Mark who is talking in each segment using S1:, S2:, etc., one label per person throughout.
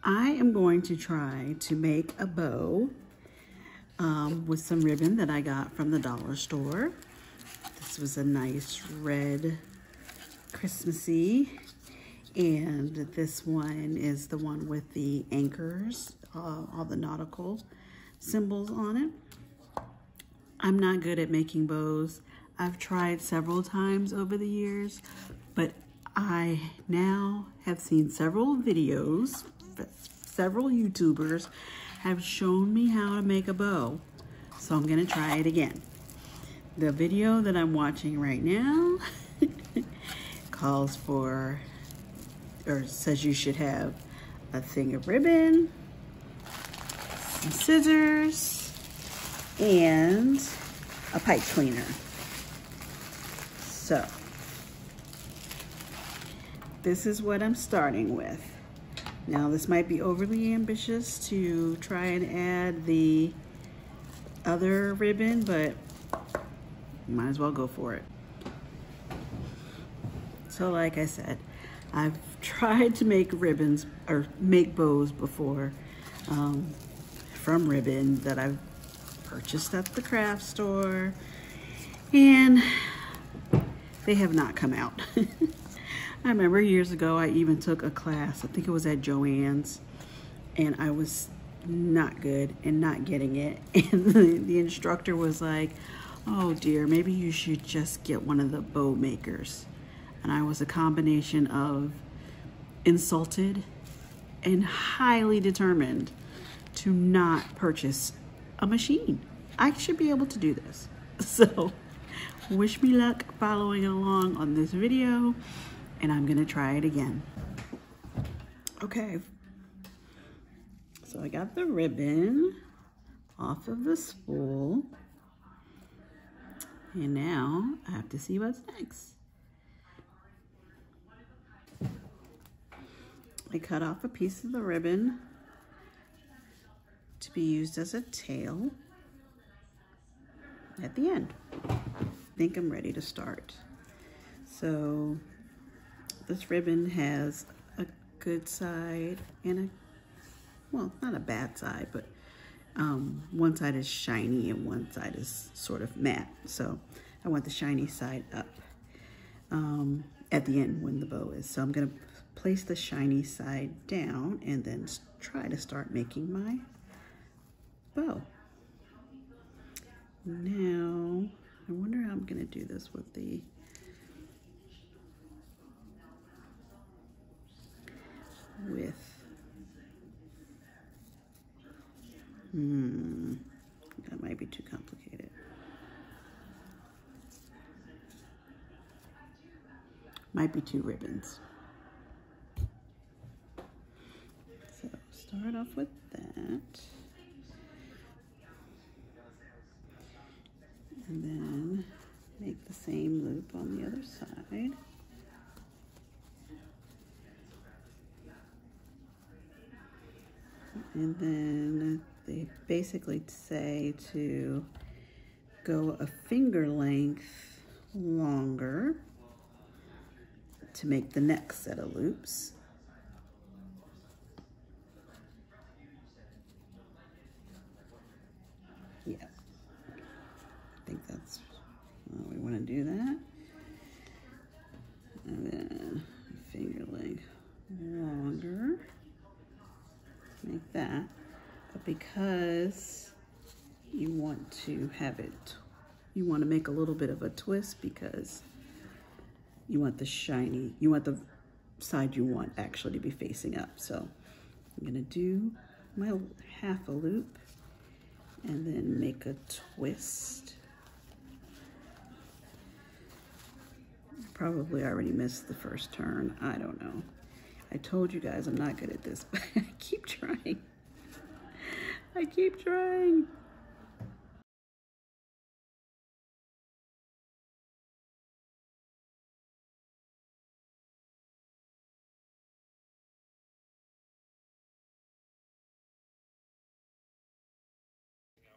S1: I am going to try to make a bow with some ribbon that I got from the dollar store. This was a nice red Christmassy, and this one is the one with the anchors, all the nautical symbols on it. I'm not good at making bows. I've tried several times over the years, but I now have seen several videos, several YouTubers have shown me how to make a bow. So I'm gonna try it again. The video that I'm watching right now calls for, or says you should have a thing of ribbon, some scissors, and a pipe cleaner. So this is what I'm starting with. Now this might be overly ambitious to try and add the other ribbon, but might as well go for it. So like I said, I've tried to make ribbons or make bows before from ribbon that I've purchased at the craft store, and they have not come out. I remember years ago I even took a class, I think it was at Joann's, and I was not good and not getting it, and the instructor was like, oh dear, maybe you should just get one of the bow makers. And I was a combination of insulted and highly determined to not purchase a machine. I should be able to do this. So wish me luck following along on this video, and I'm gonna try it again. Okay, so I got the ribbon off of the spool, and now I have to see what's next. I cut off a piece of the ribbon to be used as a tail at the end. I think I'm ready to start. So this ribbon has a good side and a, well, not a bad side, but one side is shiny and one side is sort of matte. So I want the shiny side up at the end when the bow is. So I'm gonna place the shiny side down and then try to start making my bow. Now, I wonder how I'm gonna do this with the that might be too complicated. Might be two ribbons. So start off with that. And then make the same loop on the other side. And then they basically say to go a finger length longer to make the next set of loops. Yeah, I think that's, we want to do that. And then finger length longer, make that. But because you want to have it, you want to make a little bit of a twist because you want the shiny, you want the side you want actually to be facing up. So I'm gonna do my half a loop and then make a twist. Probably already missed the first turn, I don't know. I told you guys I'm not good at this, but I keep trying. I keep trying.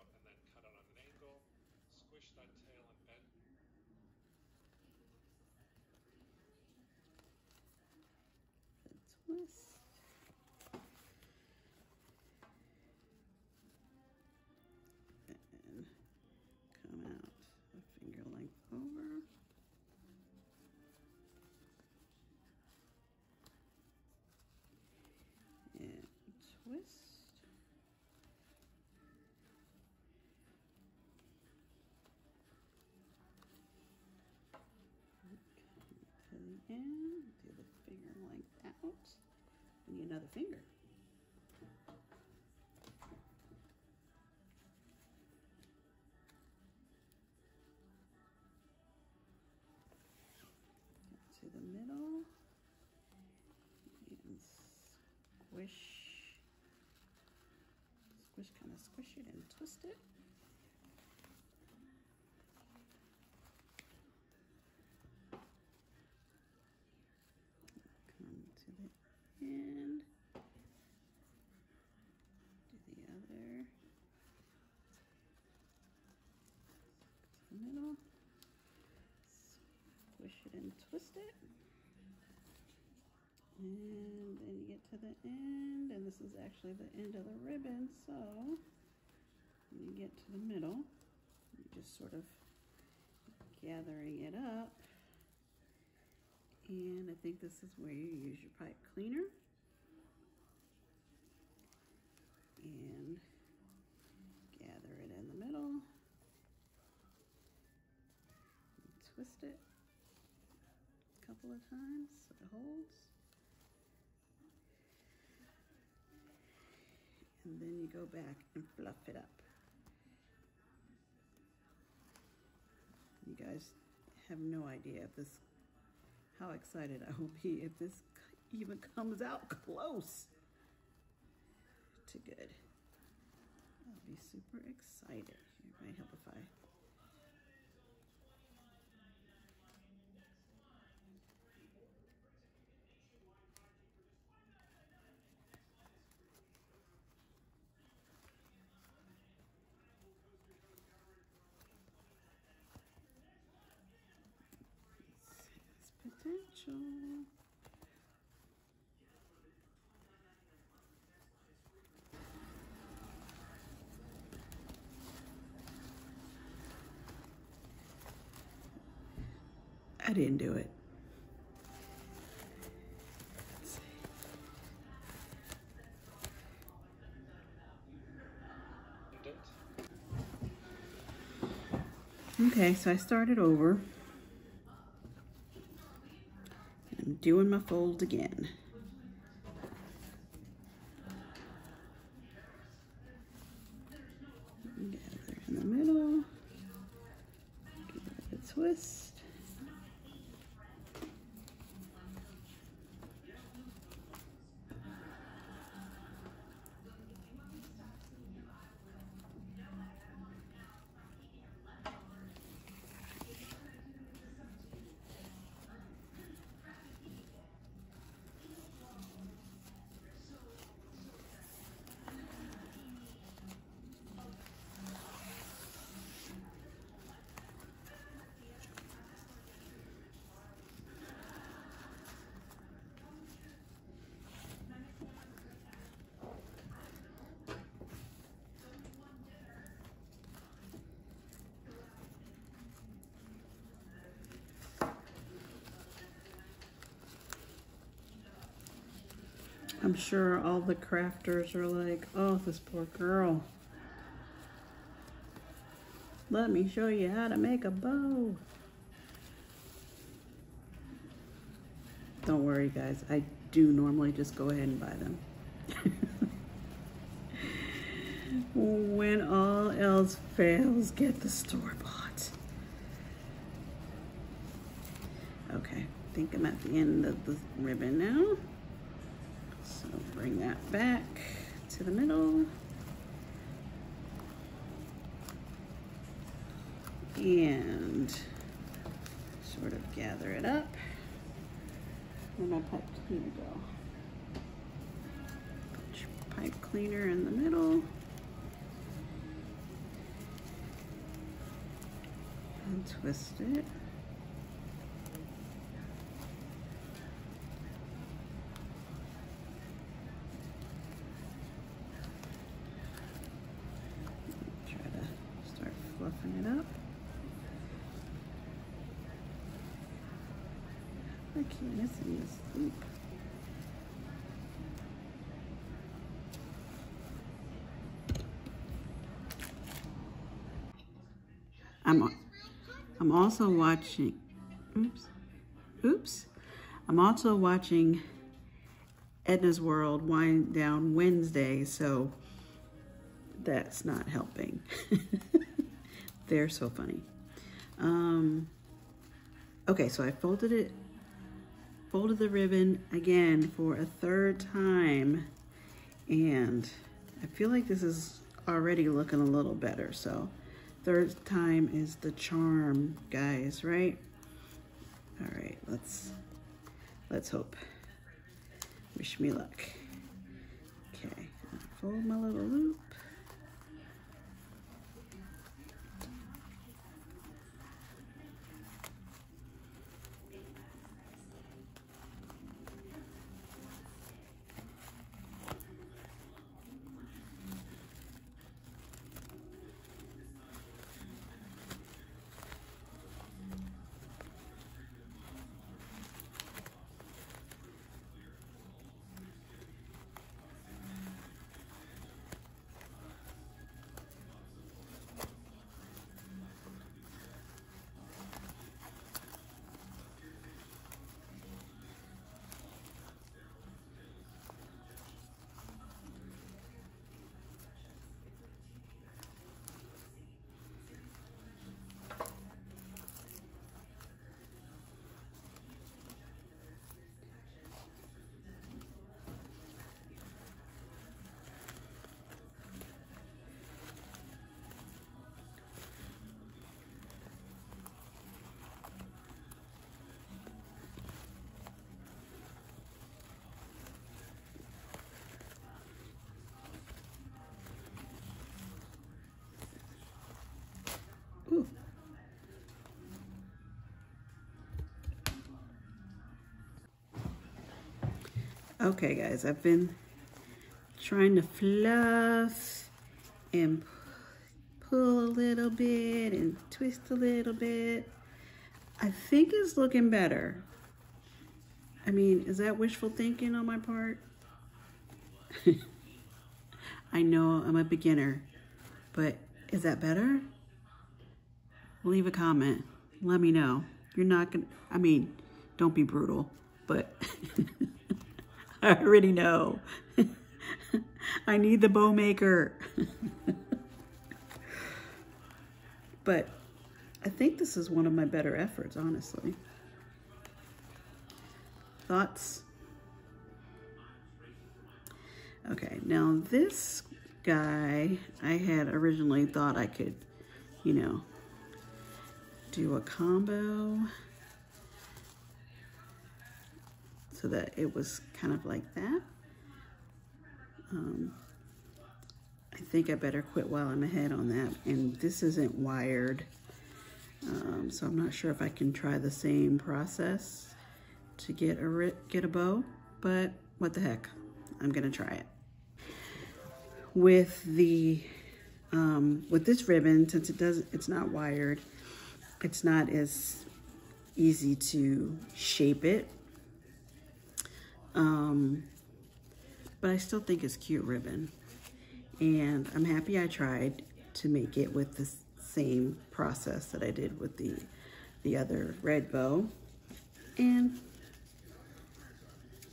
S2: And then cut it on an angle, squish that tail and bend.
S1: Twist. and do the finger length out. We need another finger. Get to the middle and squish, kind of squish it and twist it. Come to the end, do the other, to the middle, squish it and twist it, and then you get to the end, and this is actually the end of the ribbon, so when you get to the middle, you're just sort of gathering it up. And I think this is where you use your pipe cleaner and gather it in the middle, and twist it a couple of times so it holds. And then you go back and fluff it up. You guys have no idea if this, how excited I will be if this even comes out close to good. I'll be super excited. It might help if I potential. I didn't do it. Let's see. Okay, so I started over. I'm doing my fold again. Gather in the middle, give it a twist. I'm sure all the crafters are like, oh, this poor girl. Let me show you how to make a bow. Don't worry, guys. I do normally just go ahead and buy them. When all else fails, get the store-bought. Okay, I think I'm at the end of the ribbon now. So bring that back to the middle. And sort of gather it up. Where'd my pipe cleaner go? Put your pipe cleaner in the middle. And twist it. Fluffing it up. I keep missing this loop. I'm also watching. Oops. I'm also watching Edna's World Wind Down Wednesday, so that's not helping. They're so funny. Okay, so I folded the ribbon again for a third time, and I feel like this is already looking a little better. So third time is the charm, guys, right? All right, let's hope. Wish me luck. Okay, fold my little loop. Ooh. Okay, guys, I've been trying to fluff and pull a little bit and twist a little bit. I think it's looking better. I mean, is that wishful thinking on my part? I know I'm a beginner, but is that better? Leave a comment. Let me know. You're not gonna, I mean, don't be brutal, but I already know. I need the bow maker. But I think this is one of my better efforts, honestly. Thoughts? Okay, now this guy, I had originally thought I could, you know, do a combo so that it was kind of like that. I think I better quit while I'm ahead on that. And this isn't wired, so I'm not sure if I can try the same process to get a bow, but what the heck, I'm gonna try it. With the with this ribbon, since it's not wired, it's not as easy to shape it, but I still think it's cute ribbon, and I'm happy I tried to make it with the same process that I did with the other red bow. And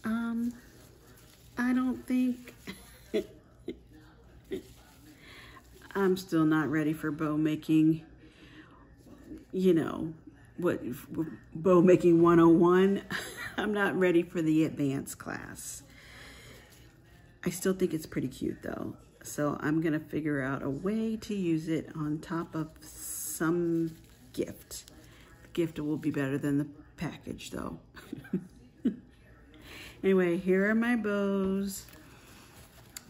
S1: I don't think I'm still not ready for bow making, you know, what bow making 101. I'm not ready for the advanced class. I still think it's pretty cute though. So I'm gonna figure out a way to use it on top of some gift. The gift will be better than the package though. Anyway, here are my bows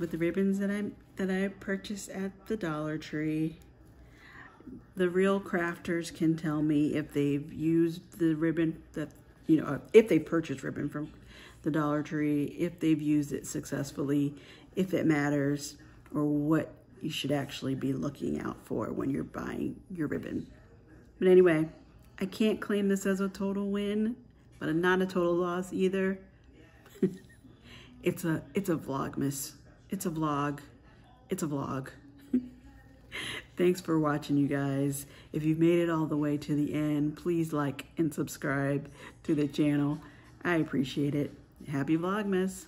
S1: with the ribbons that I purchased at the Dollar Tree. The real crafters can tell me if they've used the ribbon that, you know, if they purchased ribbon from the Dollar Tree, if they've used it successfully, if it matters, or what you should actually be looking out for when you're buying your ribbon. But anyway, I can't claim this as a total win, but not a total loss either. It's a Vlogmas. It's a vlog. It's a vlog. Thanks for watching, you guys. If you've made it all the way to the end, please like and subscribe to the channel. I appreciate it. Happy Vlogmas.